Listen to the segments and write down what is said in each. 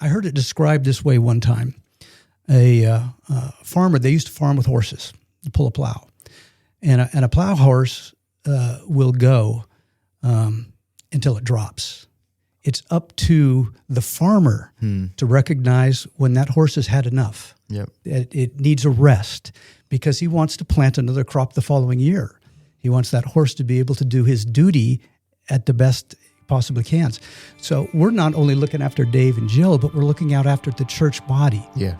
I heard it described this way one time. A farmer, they used to farm with horses to pull a plow. And a plow horse will go until it drops. It's up to the farmer to recognize when that horse has had enough. Yep. It needs a rest because he wants to plant another crop the following year. He wants that horse to be able to do his duty at the best possibly can. So we're not only looking after Dave and Jill, but we're looking out after the church body. Yeah.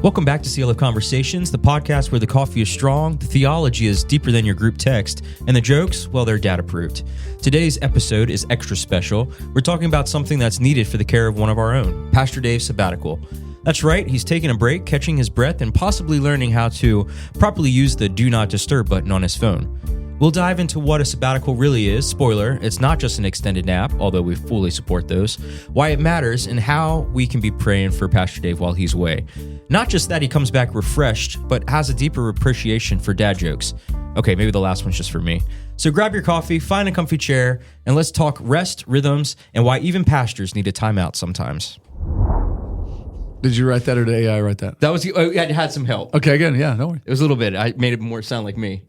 Welcome back to CLF Conversations, the podcast where the coffee is strong, the theology is deeper than your group text, and the jokes, well, they're data approved. Today's episode is extra special. We're talking about something that's needed for the care of one of our own, Pastor Dave's sabbatical. That's right, he's taking a break, catching his breath, and possibly learning how to properly use the do not disturb button on his phone. We'll dive into what a sabbatical really is. Spoiler, it's not just an extended nap, although we fully support those. Why it matters and how we can be praying for Pastor Dave while he's away. Not just that he comes back refreshed, but has a deeper appreciation for dad jokes. Okay, maybe the last one's just for me. So grab your coffee, find a comfy chair, and let's talk rest, rhythms, and why even pastors need a timeout sometimes. Did you write that or did AI write that? That was, it had some help. Okay, good. Yeah, no worries. It was a little bit. I made it more sound like me.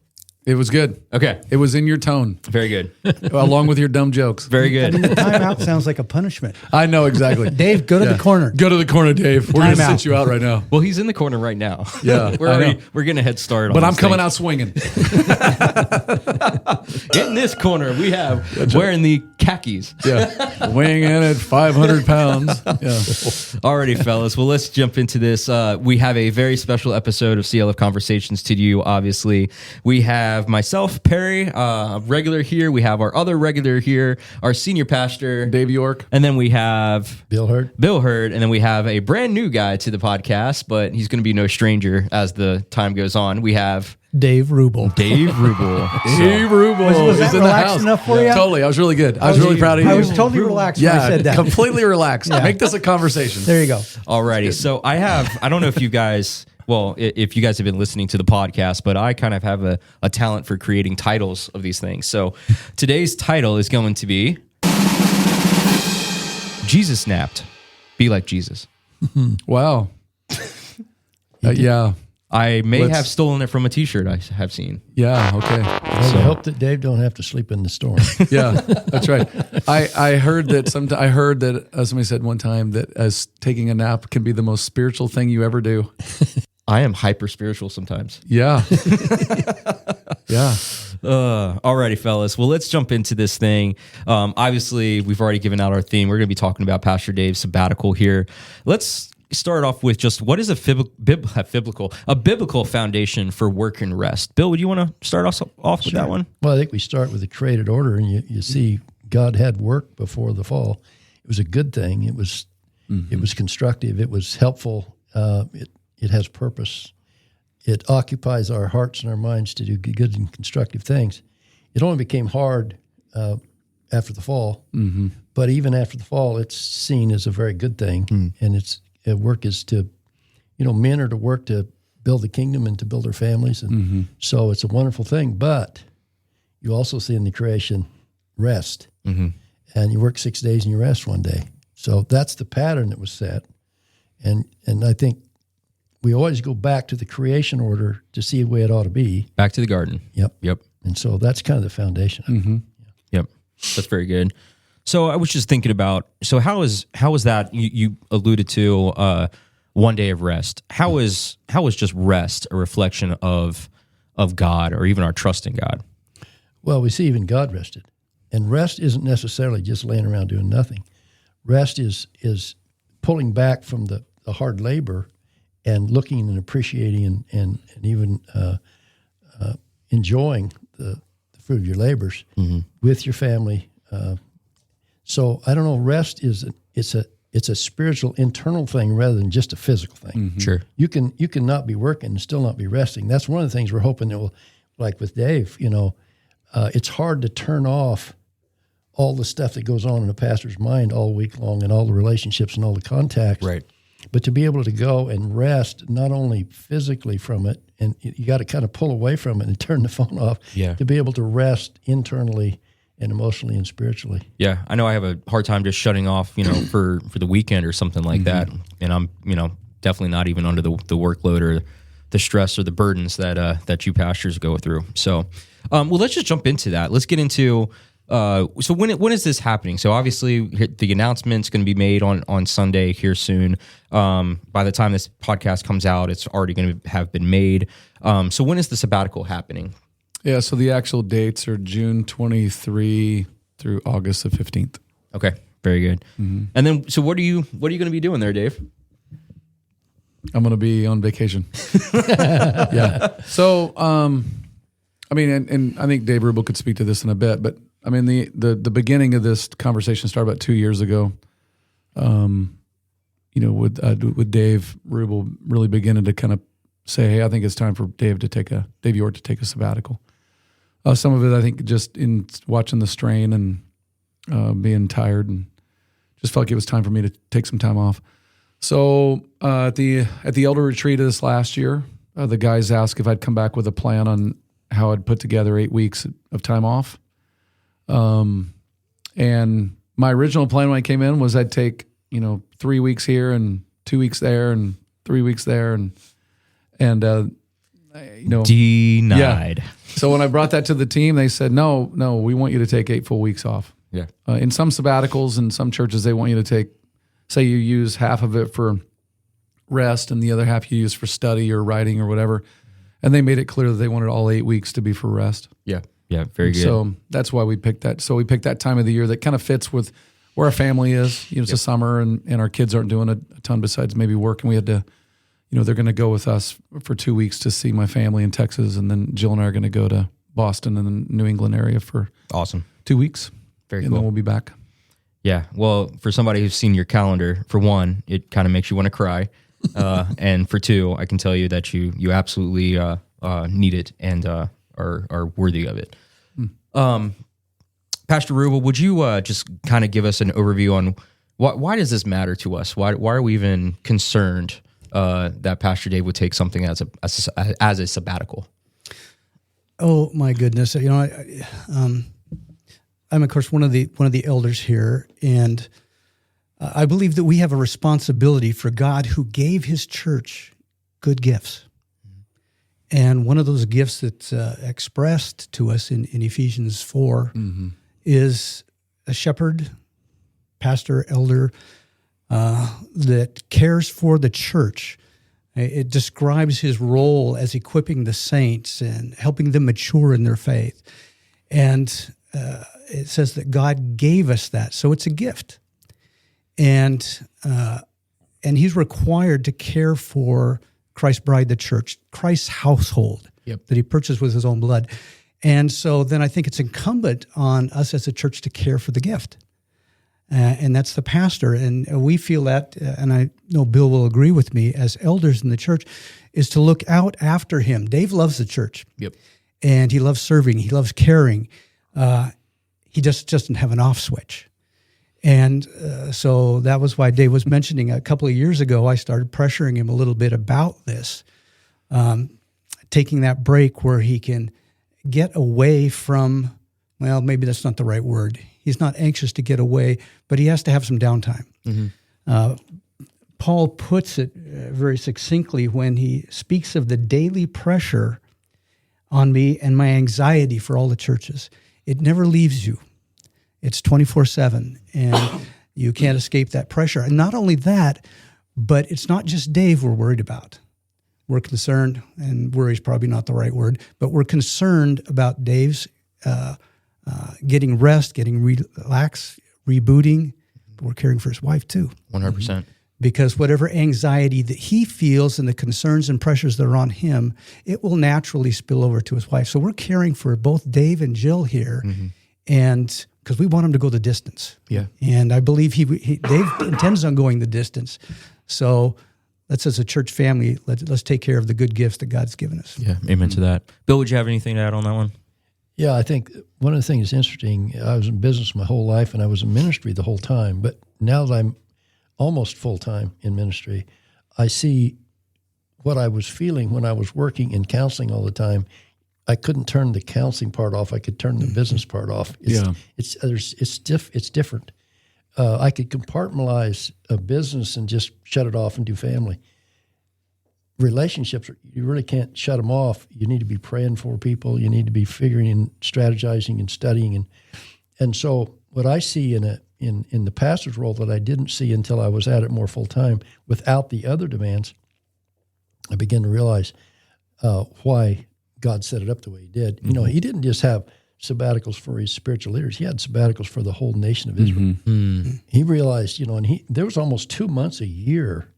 It was good. Okay. It was in your tone. Very good. Along with your dumb jokes. Very good. I mean, the timeout sounds like a punishment. I know, exactly. Dave, go to the corner. Go to the corner, Dave. We're going to sit you out right now. Well, he's in the corner right now. Yeah, we're getting a head start on But this I'm coming thing. out swinging. In this corner, we have wearing the khakis. Yeah. Weighing in at 500 pounds. Yeah. Alrighty, fellas. Well, let's jump into this. We have a very special episode of CLF Conversations to you, obviously. We have myself, Perry, regular here. We have our other regular here, our senior pastor, Dave York. And then we have Bill Hurd. And then we have a brand new guy to the podcast, but he's going to be no stranger as the time goes on. We have Dave Rubel. Dave Rubel. Dave Rubel. Was that He's in the relaxed house. enough for you? Totally. I was really good. I was really proud of you. I was totally relaxed when I said that. Completely relaxed. Make this a conversation. There you go. Alrighty. So I don't know if you guys... Well, if you guys have been listening to the podcast, but I kind of have a talent for creating titles of these things. So today's title is going to be Jesus Napped. Be like Jesus. Wow. Yeah. I may have stolen it from a t-shirt I have seen. Yeah. Okay. Well, I hope that Dave don't have to sleep in the storm. Yeah, that's right. I heard that somebody said one time that as taking a nap can be the most spiritual thing you ever do. I am hyper spiritual sometimes. Yeah. Yeah. Alrighty, fellas. Well, let's jump into this thing. Obviously, we've already given out our theme. We're going to be talking about Pastor Dave's sabbatical here. Let's start off with just what is a biblical foundation for work and rest. Bill, would you want to start us off with that one? Well, I think we start with the created order, and you see God had work before the fall. It was a good thing. It was constructive. It was helpful. It has purpose. It occupies our hearts and our minds to do good and constructive things. It only became hard after the fall, but even after the fall, it's seen as a very good thing. And work is to, men are to work to build the kingdom and to build their families, and so it's a wonderful thing. But you also see in the creation rest, and you work 6 days and you rest one day. So that's the pattern that was set, and I think we always go back to the creation order to see the way it ought to be. Back to the garden. Yep. And so that's kind of the foundation. Yep. That's very good. So I was just thinking about, so how is that, you alluded to one day of rest. How is just rest a reflection of God or even our trust in God? Well, we see even God rested. And rest isn't necessarily just laying around doing nothing. Rest is pulling back from the hard labor and looking and appreciating and even enjoying the fruit of your labors with your family. So I don't know. Rest it's a spiritual internal thing rather than just a physical thing. Sure, you can not be working and still not be resting. That's one of the things we're hoping that will, like with Dave. It's hard to turn off all the stuff that goes on in a pastor's mind all week long and all the relationships and all the contacts. right. But to be able to go and rest, not only physically from it, and you got to kind of pull away from it and turn the phone off, Yeah. to be able to rest internally and emotionally and spiritually. Yeah, I know I have a hard time just shutting off, for the weekend or something like that. And I'm, definitely not even under the workload or the stress or the burdens that you pastors go through. So, well, let's just jump into that. Let's get into, so when is this happening? So obviously the announcement's going to be made on Sunday here soon. By the time this podcast comes out, it's already going to have been made. So when is the sabbatical happening? Yeah, so the actual dates are June 23 through August the 15th. Okay, very good. And then, so what are you going to be doing there, Dave? I'm going to be on vacation. Yeah. So, I mean, and I think Dave Rubel could speak to this in a bit, but I mean, the beginning of this conversation started about 2 years ago. With Dave Rubel really beginning to kind of say, hey, I think it's time for Dave York to take a sabbatical. Some of it, I think, just in watching the strain and being tired, and just felt like it was time for me to take some time off. So at the elder retreat of this last year, the guys asked if I'd come back with a plan on how I'd put together 8 weeks of time off. And my original plan when I came in was I'd take 3 weeks here and 2 weeks there and 3 weeks there and denied. Yeah. So when I brought that to the team, they said, no, we want you to take 8 full weeks off. Yeah. In some sabbaticals and some churches, they want you to take, say you use half of it for rest and the other half you use for study or writing or whatever. And they made it clear that they wanted all 8 weeks to be for rest. Yeah. Yeah. Very good. So that's why we picked that. So we picked that time of the year that kind of fits with where our family is. It's the summer and our kids aren't doing a ton besides maybe work. And we had to, they're going to go with us for 2 weeks to see my family in Texas. And then Jill and I are going to go to Boston and the New England area for 2 weeks. Very and cool. then we'll be back. Yeah. Well, for somebody who's seen your calendar, for one, it kind of makes you want to cry. And for two, I can tell you that you absolutely need it and are worthy of it. Pastor Rubel, would you just kind of give us an overview on why does this matter to us? Why are we even concerned that Pastor Dave would take something as a sabbatical? Oh my goodness! I'm of course one of the elders here, and I believe that we have a responsibility for God, who gave His church good gifts. And one of those gifts that's expressed to us in Ephesians 4 is a shepherd, pastor, elder that cares for the church. It describes his role as equipping the saints and helping them mature in their faith. And it says that God gave us that, so it's a gift. And He's required to care for Christ's bride, the church, Christ's household that He purchased with His own blood. And so then I think it's incumbent on us as a church to care for the gift. And that's the pastor. And we feel that, and I know Bill will agree with me, as elders in the church, is to look out after him. Dave loves the church. Yep. And he loves serving. He loves caring. He just doesn't have an off switch. And so that was why Dave was mentioning a couple of years ago, I started pressuring him a little bit about this, taking that break where he can get away from, well, maybe that's not the right word. He's not anxious to get away, but he has to have some downtime. Paul puts it very succinctly when he speaks of the daily pressure on me and my anxiety for all the churches. It never leaves you. It's 24/7, and you can't escape that pressure. And not only that, but it's not just Dave we're worried about. We're concerned, and worry is probably not the right word, but we're concerned about Dave's getting rest, getting relaxed, rebooting. But we're caring for his wife too. 100%. Because whatever anxiety that he feels and the concerns and pressures that are on him, it will naturally spill over to his wife. So we're caring for both Dave and Jill here, and because we want him to go the distance. Yeah. And I believe Dave intends on going the distance. So let's, as a church family, let's take care of the good gifts that God's given us. Yeah, amen to that. Bill, would you have anything to add on that one? Yeah, I think one of the things that's interesting, I was in business my whole life and I was in ministry the whole time, but now that I'm almost full-time in ministry, I see what I was feeling when I was working in counseling all the time. I couldn't turn the counseling part off. I could turn the business part off. It's different. I could compartmentalize a business and just shut it off and do family. Relationships, you really can't shut them off. You need to be praying for people. You need to be figuring and strategizing and studying. And so what I see in the pastor's role that I didn't see until I was at it more full time without the other demands, I began to realize why God set it up the way he did. You know, he didn't just have sabbaticals for his spiritual leaders. He had sabbaticals for the whole nation of Israel. He realized, and there was almost 2 months a year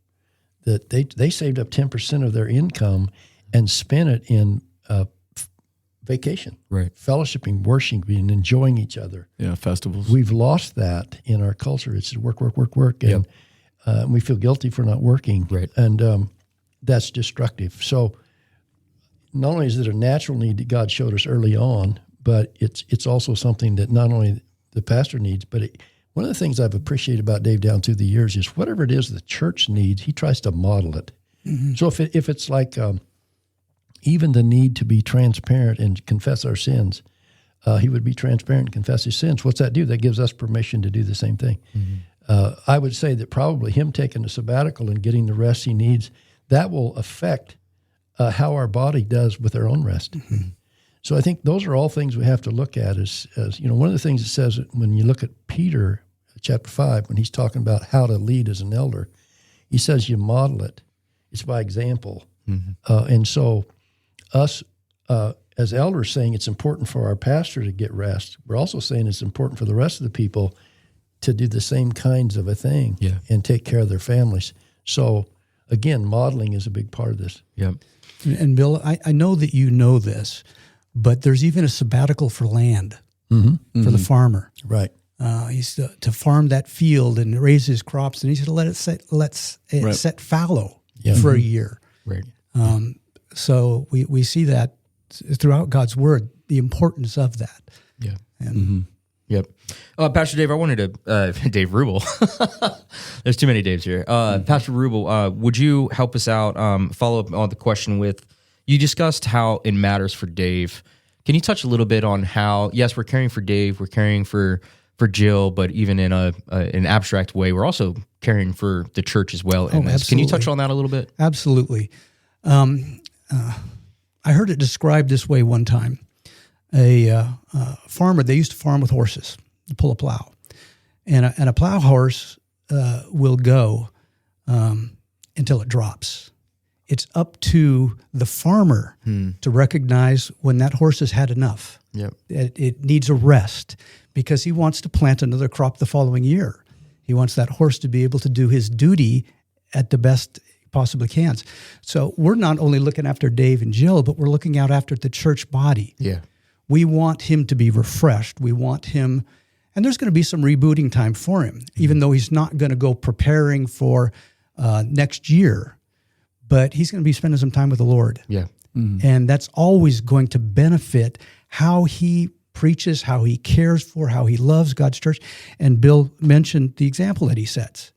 that they saved up 10% of their income and spent it in vacation, right? Fellowshipping, worshiping, enjoying each other. Yeah, festivals. We've lost that in our culture. It's work, and we feel guilty for not working, right? And that's destructive. So not only is it a natural need that God showed us early on, but it's also something that not only the pastor needs, but one of the things I've appreciated about Dave down through the years is whatever it is the church needs, he tries to model it. So if it's like even the need to be transparent and confess our sins, he would be transparent and confess his sins. What's that do? That gives us permission to do the same thing. I would say that probably him taking a sabbatical and getting the rest he needs, that will affect how our body does with our own rest. So I think those are all things we have to look at as one of the things it says when you look at Peter, chapter 5, when he's talking about how to lead as an elder, he says you model it. It's by example. And so us as elders saying it's important for our pastor to get rest, we're also saying it's important for the rest of the people to do the same kinds of a thing and take care of their families. So again, modeling is a big part of this. Yeah. And Bill, I know that you know this, but there's even a sabbatical for land for the farmer. Right. He's to farm that field and raise his crops, and he's to let it set fallow for a year. Right. So we see that throughout God's word, the importance of that. Yeah. And Yep. Pastor Dave, I wanted to, Dave Rubel. There's too many Daves here. Pastor Rubel, would you help us out, follow up on the question with, you discussed how it matters for Dave. Can you touch a little bit on how, yes, we're caring for Dave, we're caring for Jill, but even in an abstract way, we're also caring for the church as well. In this. Can you touch on that a little bit? Absolutely. I heard it described this way one time. A farmer, they used to farm with horses to pull a plow. And a plow horse will go until it drops. It's up to the farmer to recognize when that horse has had enough. Yep. It needs a rest because he wants to plant another crop the following year. He wants that horse to be able to do his duty at the best he possibly can. So we're not only looking after Dave and Jill, but we're looking out after the church body. Yeah. We want him to be refreshed. We want him, and there's going to be some rebooting time for him, even though he's not going to go preparing for next year, but he's going to be spending some time with the Lord. Yeah. And that's always going to benefit how he preaches, how he cares for, how he loves God's church. And Bill mentioned the example that he sets.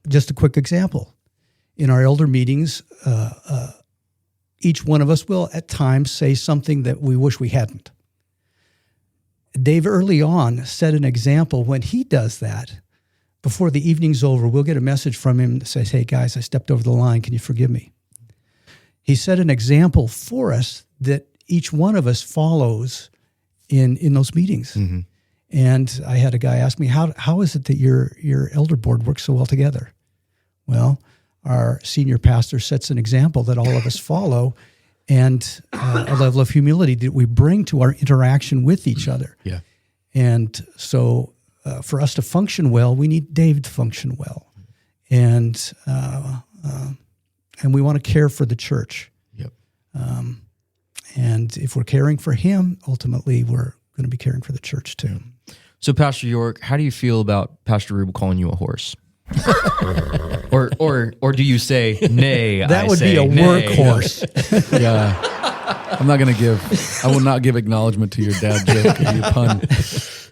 Just a quick example. In our elder meetings, each one of us will at times say something that we wish we hadn't. Dave early on set an example when he does that. Before the evening's over, we'll get a message from him that says, "Hey guys, I stepped over the line. Can you forgive me?" He set an example for us that each one of us follows in those meetings. And I had a guy ask me, how is it that your elder board works so well together? Well, our senior pastor sets an example that all of us follow, and a level of humility that we bring to our interaction with each other. Yeah. And so for us to function well, we need Dave to function well. And we want to care for the church. Yep. And if we're caring for him, ultimately we're going to be caring for the church too. So, Pastor York, how do you feel about Pastor Rubel calling you a horse? or do you say nay? That would be a workhorse. Yeah, I will not give acknowledgement to your dad joke or your pun.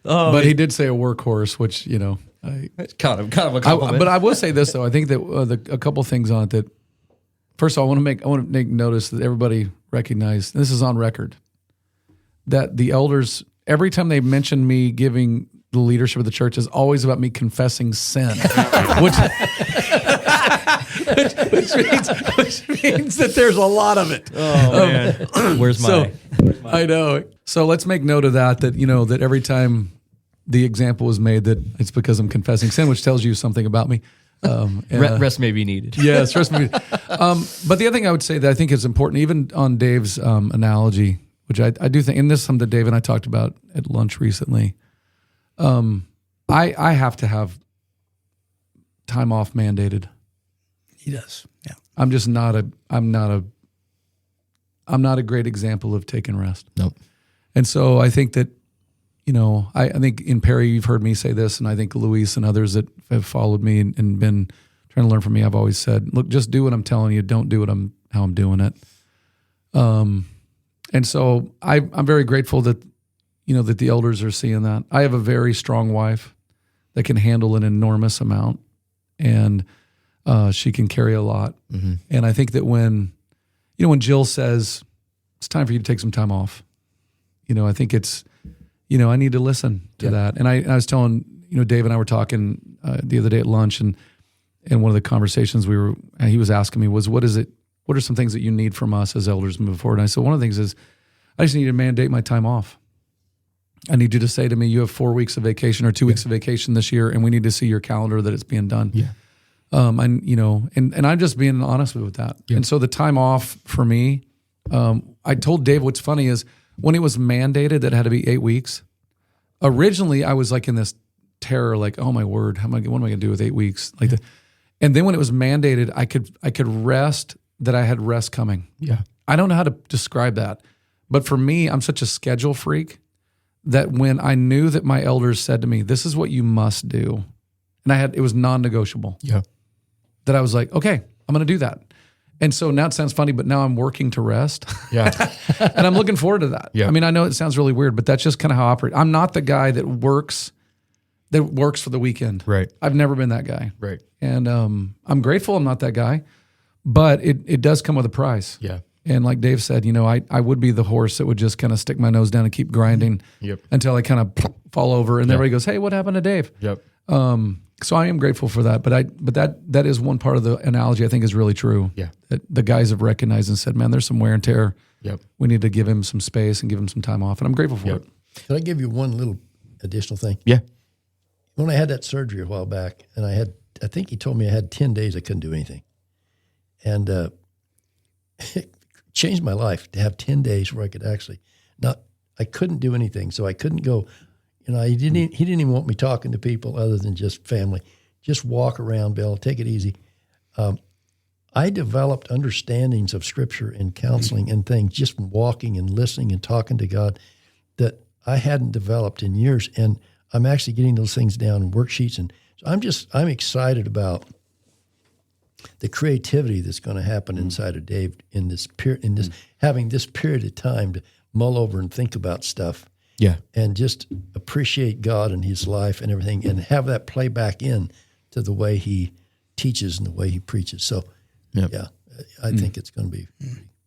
But he did say a workhorse, which it's kind of a compliment. But I will say this though. I think that a couple things on it that. First of all, I want to make notice that everybody recognize this is on record. that the elders, every time they mention me giving the leadership of the church, is always about me confessing sin, which means that there's a lot of it. Oh man, where's my? I know. So let's make note of that. That every time the example is made, that it's because I'm confessing sin, which tells you something about me. Rest may be needed. Yes, rest may be. But the other thing I would say that I think is important, even on Dave's analogy, which I do think, and this is something that Dave and I talked about at lunch recently. I have to have time off mandated. He does. Yeah. I'm not a great example of taking rest. Nope. And so I think that, I think in Perry, you've heard me say this, and I think Luis and others that have followed me and been trying to learn from me, I've always said, look, just do what I'm telling you. Don't do how I'm doing it. And so I'm very grateful that, that the elders are seeing that. I have a very strong wife that can handle an enormous amount, and she can carry a lot. Mm-hmm. And I think that when Jill says, it's time for you to take some time off, I think it's, I need to listen to that. And I was telling, Dave and I were talking the other day at lunch, and one of the conversations he was asking me was, what are some things that you need from us as elders moving forward? And I said, one of the things is, I just need to mandate my time off. I need you to say to me, you have 4 weeks of vacation or 2 weeks of vacation this year, and we need to see your calendar that it's being done. Yeah. And I'm just being honest with that. Yeah. And so the time off for me, I told Dave, what's funny is when it was mandated that it had to be 8 weeks, originally I was like in this terror, like, oh my word, what am I going to do with 8 weeks? Like that. And then when it was mandated, I could rest, that I had rest coming. Yeah. I don't know how to describe that, but for me, I'm such a schedule freak that when I knew that my elders said to me, this is what you must do, and it was non-negotiable. Yeah. That I was like, okay, I'm going to do that. And so now it sounds funny, but now I'm working to rest. Yeah. And I'm looking forward to that. Yeah. I mean, I know it sounds really weird, but that's just kind of how I operate. I'm not the guy that works for the weekend. Right. I've never been that guy. Right. And I'm grateful I'm not that guy, but it does come with a price. Yeah. And like Dave said, I would be the horse that would just kind of stick my nose down and keep grinding until I kind of fall over, and everybody goes, hey, what happened to Dave? Yep. So I am grateful for that, but that is one part of the analogy I think is really true. Yeah. That the guys have recognized and said, man, there's some wear and tear. Yep. We need to give him some space and give him some time off, and I'm grateful for it. Can I give you one little additional thing? Yeah. When I had that surgery a while back, and I think he told me I had 10 days I couldn't do anything. And it changed my life to have 10 days where I could actually I couldn't do anything. So I couldn't go, he didn't even want me talking to people other than just family. Just walk around, Bill, take it easy. I developed understandings of Scripture and counseling and things just from walking and listening and talking to God that I hadn't developed in years. And I'm actually getting those things down in worksheets. And so I'm excited about the creativity that's going to happen inside of Dave in this period, having this period of time to mull over and think about stuff. Yeah. And just appreciate God and his life and everything, and have that play back in to the way he teaches and the way he preaches. So, I think it's going to be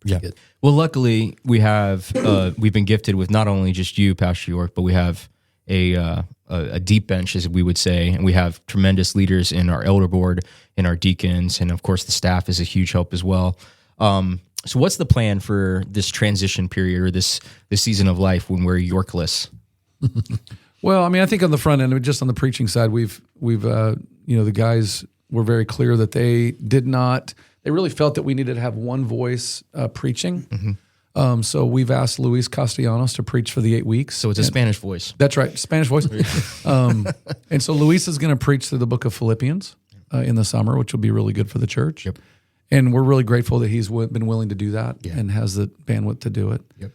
pretty good. Well, luckily we have, we've been gifted with not only just you, Pastor York, but we have a deep bench, as we would say, and we have tremendous leaders in our elder board, in our deacons, and of course the staff is a huge help as well. So what's the plan for this transition period or this season of life when we're Yorkless? Well, I mean, I think on the front end, just on the preaching side, we've the guys were very clear that they really felt that we needed to have one voice preaching. Mm-hmm. So we've asked Luis Castellanos to preach for the 8 weeks. So it's a Spanish voice. That's right, Spanish voice. And so Luis is going to preach through the book of Philippians in the summer, which will be really good for the church. Yep. And we're really grateful that he's been willing to do that and has the bandwidth to do it. Yep.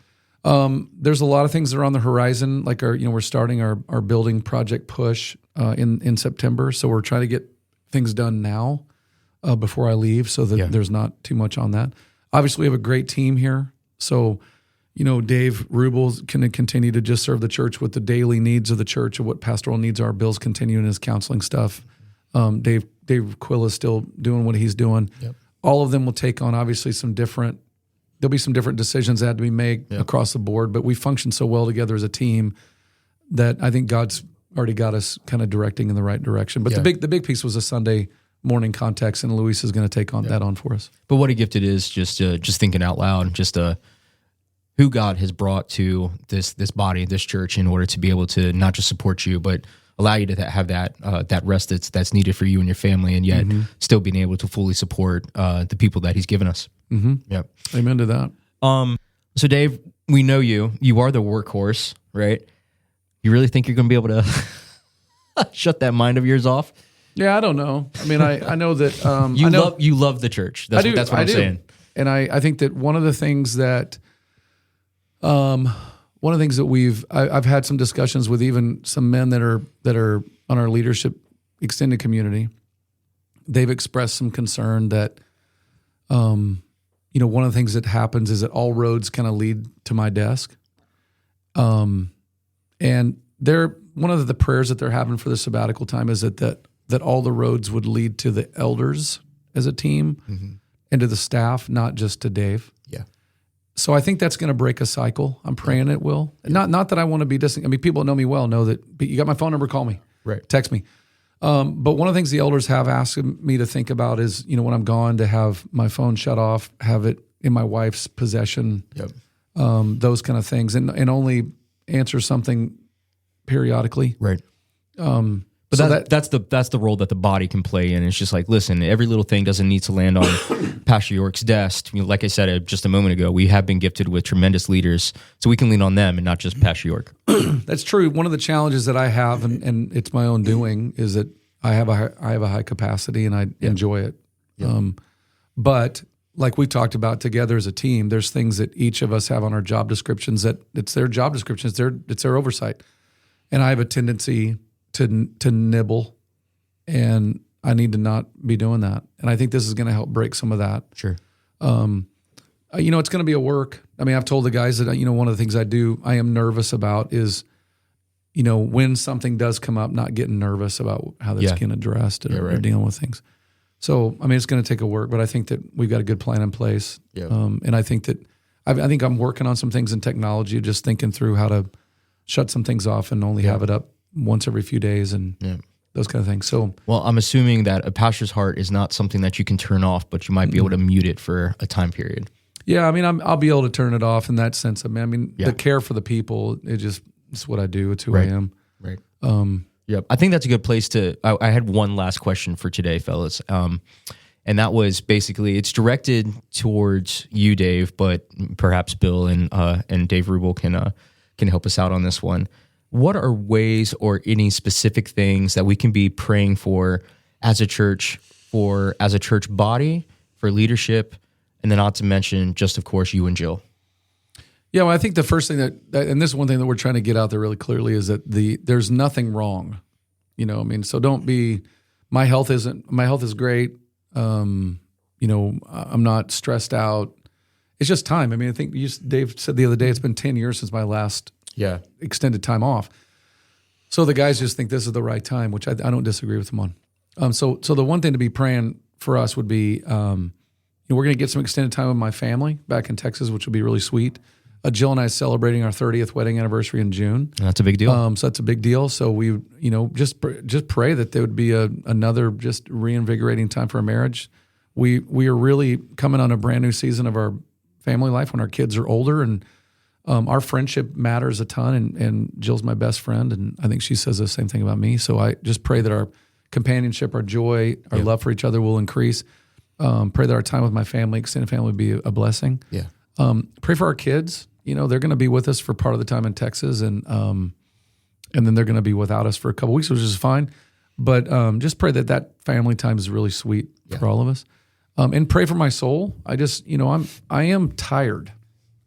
There's a lot of things that are on the horizon, like we're starting our building project push in September. So we're trying to get things done now before I leave, so that there's not too much on that. Obviously, we have a great team here. So, Dave Rubel can continue to just serve the church with the daily needs of the church and what pastoral needs are. Bill's continuing his counseling stuff. Dave Quill is still doing what he's doing. Yep. All of them will take on obviously some different there'll be some different decisions that had to be made across the board, but we function so well together as a team that I think God's already got us kind of directing in the right direction. But the big piece was a Sunday morning context, and Luis is going to take that on for us. But what a gift it is, just thinking out loud, who God has brought to this body, this church, in order to be able to not just support you, but allow you to have that rest that's needed for you and your family, and yet still being able to fully support the people that He's given us. Mm-hmm. Yep. Amen to that. So Dave, we know you. You are the workhorse, right? You really think you're going to be able to shut that mind of yours off? Yeah, I don't know. I mean, I know that you love the church. That's what I'm saying. And I think that one of the things that I've had some discussions with even some men that are on our leadership extended community. They've expressed some concern that, one of the things that happens is that all roads kind of lead to my desk. And one of the prayers that they're having for the sabbatical time is that all the roads would lead to the elders as a team and to the staff, not just to Dave. Yeah. So I think that's going to break a cycle. I'm praying it will. Not that I want to be distant. I mean, people that know me well know that. But you got my phone number, call me. Right. Text me. But one of the things the elders have asked me to think about is, when I'm gone, to have my phone shut off, have it in my wife's possession, those kind of things, and only answer something periodically. Right. But that's the role that the body can play in. It's just like, listen, every little thing doesn't need to land on Pastor York's desk. Like I said just a moment ago, we have been gifted with tremendous leaders, so we can lean on them and not just Pastor York. That's true. One of the challenges that I have, and it's my own doing, is that I have a high capacity and I enjoy it. Yeah. But like we talked about together as a team, there's things that each of us have on our job descriptions that it's their job descriptions, it's their oversight, and I have a tendency to nibble, and I need to not be doing that. And I think this is going to help break some of that. Sure. It's going to be a work. I mean, I've told the guys that, one of the things I am nervous about is, when something does come up, not getting nervous about how that's getting addressed or dealing with things. So, I mean, it's going to take a work, but I think that we've got a good plan in place. Yeah. And I think that I think I'm working on some things in technology, just thinking through how to shut some things off and only have it up once every few days and those kind of things. So, well, I'm assuming that a pastor's heart is not something that you can turn off, but you might be able to mute it for a time period. Yeah, I mean, I'll be able to turn it off in that sense. The care for the people, it's what I do. It's who I am. Right. I think that's a good place to. I had one last question for today, fellas, and that was basically it's directed towards you, Dave, but perhaps Bill and Dave Rubel can help us out on this one. What are ways or any specific things that we can be praying for as a church, as a church body, for leadership, and then not to mention just, of course, you and Jill? Yeah, well, I think the first thing and this is one thing that we're trying to get out there really clearly, is that there's nothing wrong. So don't be, my health is great. I'm not stressed out. It's just time. I mean, I think Dave said the other day, it's been 10 years since my last extended time off. So the guys just think this is the right time, which I don't disagree with them on. So the one thing to be praying for us would be, we're going to get some extended time with my family back in Texas, which will be really sweet. Jill and I are celebrating our 30th wedding anniversary in June. That's a big deal. So that's a big deal. So we, just pray that there would be another just reinvigorating time for our marriage. We are really coming on a brand new season of our family life when our kids are older, and our friendship matters a ton, and Jill's my best friend, and I think she says the same thing about me. So I just pray that our companionship, our joy, our love for each other will increase. Pray that our time with my family, extended family, would be a blessing. Yeah. Pray for our kids. They're going to be with us for part of the time in Texas, and then they're going to be without us for a couple weeks, which is fine. But just pray that family time is really sweet for all of us. And pray for my soul. I am tired.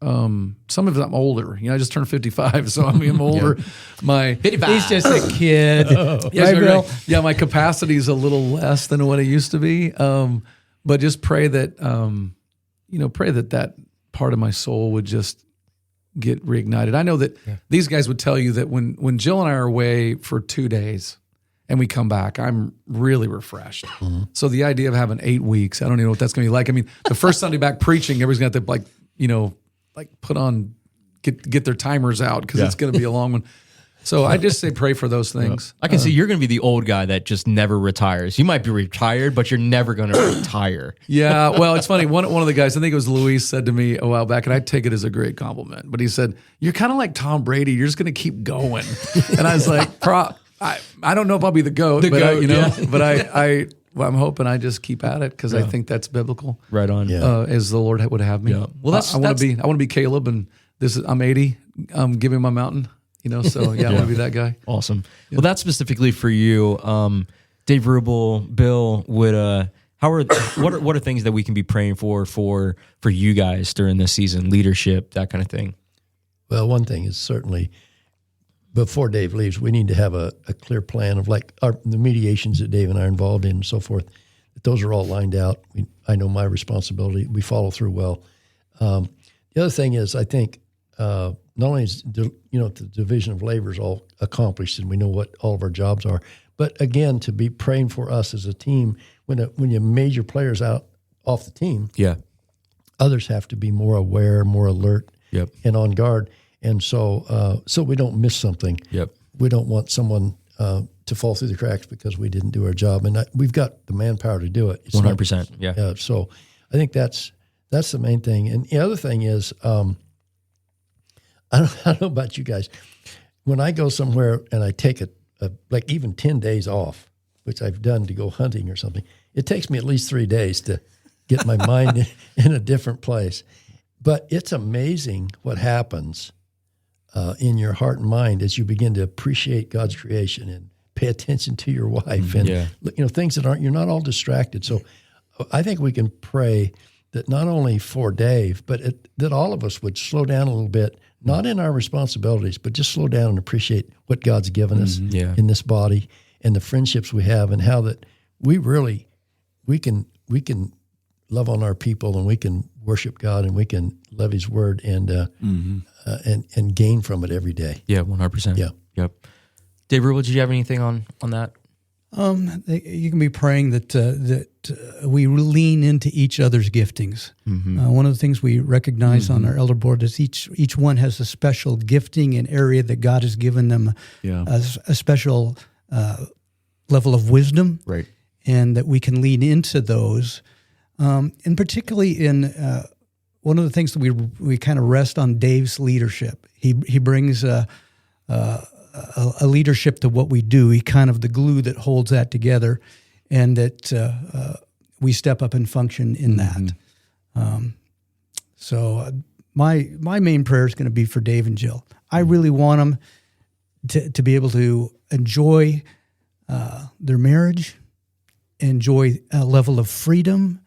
Some of it I'm older. I just turned 55, so I'm older. My 55. He's just a kid. Yeah, my capacity is a little less than what it used to be. But just pray that that part of my soul would just get reignited. I know that these guys would tell you that when Jill and I are away for 2 days and we come back, I'm really refreshed. Mm-hmm. So the idea of having 8 weeks, I don't even know what that's going to be like. I mean, the first Sunday back preaching, everybody's going to have to like get their timers out because it's going to be a long one. So I just say pray for those things. I can see you're going to be the old guy that just never retires. You might be retired, but you're never going to retire. Yeah, well, it's funny. One of the guys, I think it was Luis, said to me a while back, and I take it as a great compliment. But he said, "You're kind of like Tom Brady. You're just going to keep going." And I was like, I don't know if I'll be the GOAT, but I'm hoping I just keep at it because I think that's biblical. Right on. As the Lord would have me. Yeah. Well, I want to be Caleb, and I'm 80. Give him my mountain. So I want to be that guy. Awesome. Yeah. Well, that's specifically for you, Dave Rubel, Bill. What are things that we can be praying for you guys during this season? Leadership, that kind of thing. Well, one thing is certainly before Dave leaves, we need to have a clear plan of like the mediations that Dave and I are involved in and so forth. That those are all lined out. I know my responsibility. We follow through well. The other thing is, I think. Not only is the division of labor is all accomplished and we know what all of our jobs are, but again, to be praying for us as a team when your major players out off the team, others have to be more aware, more alert, and on guard, and so we don't miss something. We don't want someone to fall through the cracks because we didn't do our job, and we've got the manpower to do it. 100%. Yeah. So I think that's the main thing, and the other thing is. I don't know about you guys. When I go somewhere and I take like even 10 days off, which I've done to go hunting or something, it takes me at least 3 days to get my mind in a different place. But it's amazing what happens in your heart and mind as you begin to appreciate God's creation and pay attention to your wife and things that you're not all distracted. So I think we can pray that not only for Dave, but that all of us would slow down a little bit. Not in our responsibilities, but just slow down and appreciate what God's given us in this body and the friendships we have, and how that we can love on our people and we can worship God and we can love His Word and gain from it every day. Yeah, 100%. Yeah. Yep. Dave Rubel, did you have anything on that? You can be praying that we lean into each other's giftings. One of the things we recognize on our elder board is each one has a special gifting and area that God has given them a special level of wisdom, right? And that we can lean into those. And particularly in one of the things that we kind of rest on Dave's leadership. He brings a leadership to what we do. He kind of the glue that holds that together, and that we step up and function in that. So my main prayer is going to be for Dave and Jill. I really want them to be able to enjoy their marriage, enjoy a level of freedom.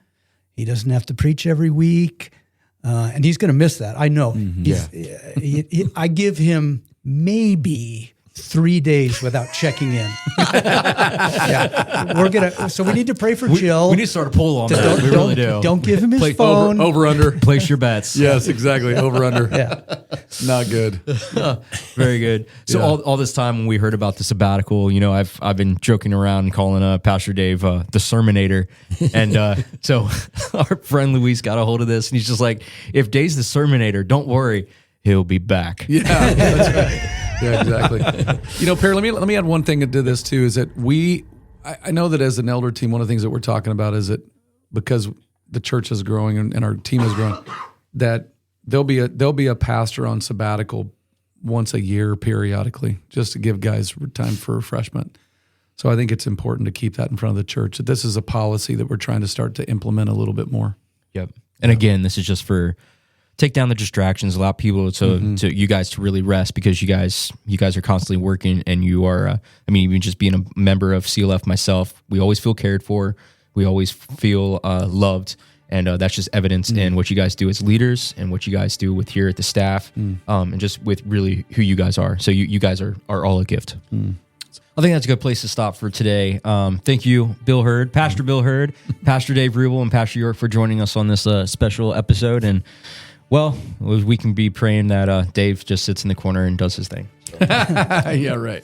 He doesn't have to preach every week, and he's going to miss that. I know. I give him maybe 3 days without checking in. So we need to pray for Jill. We need to start a poll on that. We really do. Don't give him his phone. Over under. Place your bets. Yes, exactly. Over under. Not good. Very good. So all this time when we heard about the sabbatical, I've been joking around and calling Pastor Dave the Sermonator, and so our friend Luis got a hold of this, and he's just like, if Dave's the Sermonator, don't worry, he'll be back. Yeah, that's right. Yeah, exactly. Perry, let me add one thing to this too, is that I know that as an elder team, one of the things that we're talking about is that because the church is growing and our team is growing, that there'll be a pastor on sabbatical once a year periodically, just to give guys time for refreshment. So I think it's important to keep that in front of the church, that this is a policy that we're trying to start to implement a little bit more. Yep. And again, this is just for take down the distractions, allow people to you guys to really rest, because you guys are constantly working, and you are. Even just being a member of CLF myself, we always feel cared for, we always feel loved, and that's just evidence in what you guys do as leaders and what you guys do with here at the staff, and just with really who you guys are. So you guys are all a gift. I think that's a good place to stop for today. Thank you, Bill Hurd, Pastor Bill Hurd, Pastor Dave Rubel, and Pastor York for joining us on this special episode. And well, we can be praying that Dave just sits in the corner and does his thing. Yeah, right.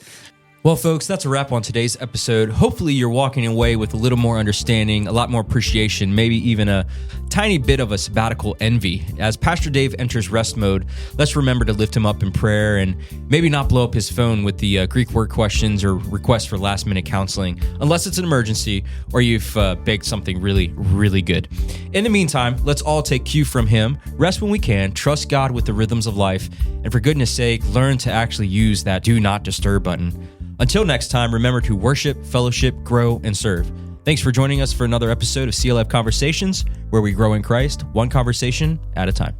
Well, folks, that's a wrap on today's episode. Hopefully you're walking away with a little more understanding, a lot more appreciation, maybe even a tiny bit of a sabbatical envy. As Pastor Dave enters rest mode, let's remember to lift him up in prayer and maybe not blow up his phone with the Greek word questions or requests for last-minute counseling, unless it's an emergency or you've baked something really, really good. In the meantime, let's all take cue from him, rest when we can, trust God with the rhythms of life, and for goodness sake, learn to actually use that do not disturb button. Until next time, remember to worship, fellowship, grow, and serve. Thanks for joining us for another episode of CLF Conversations, where we grow in Christ, one conversation at a time.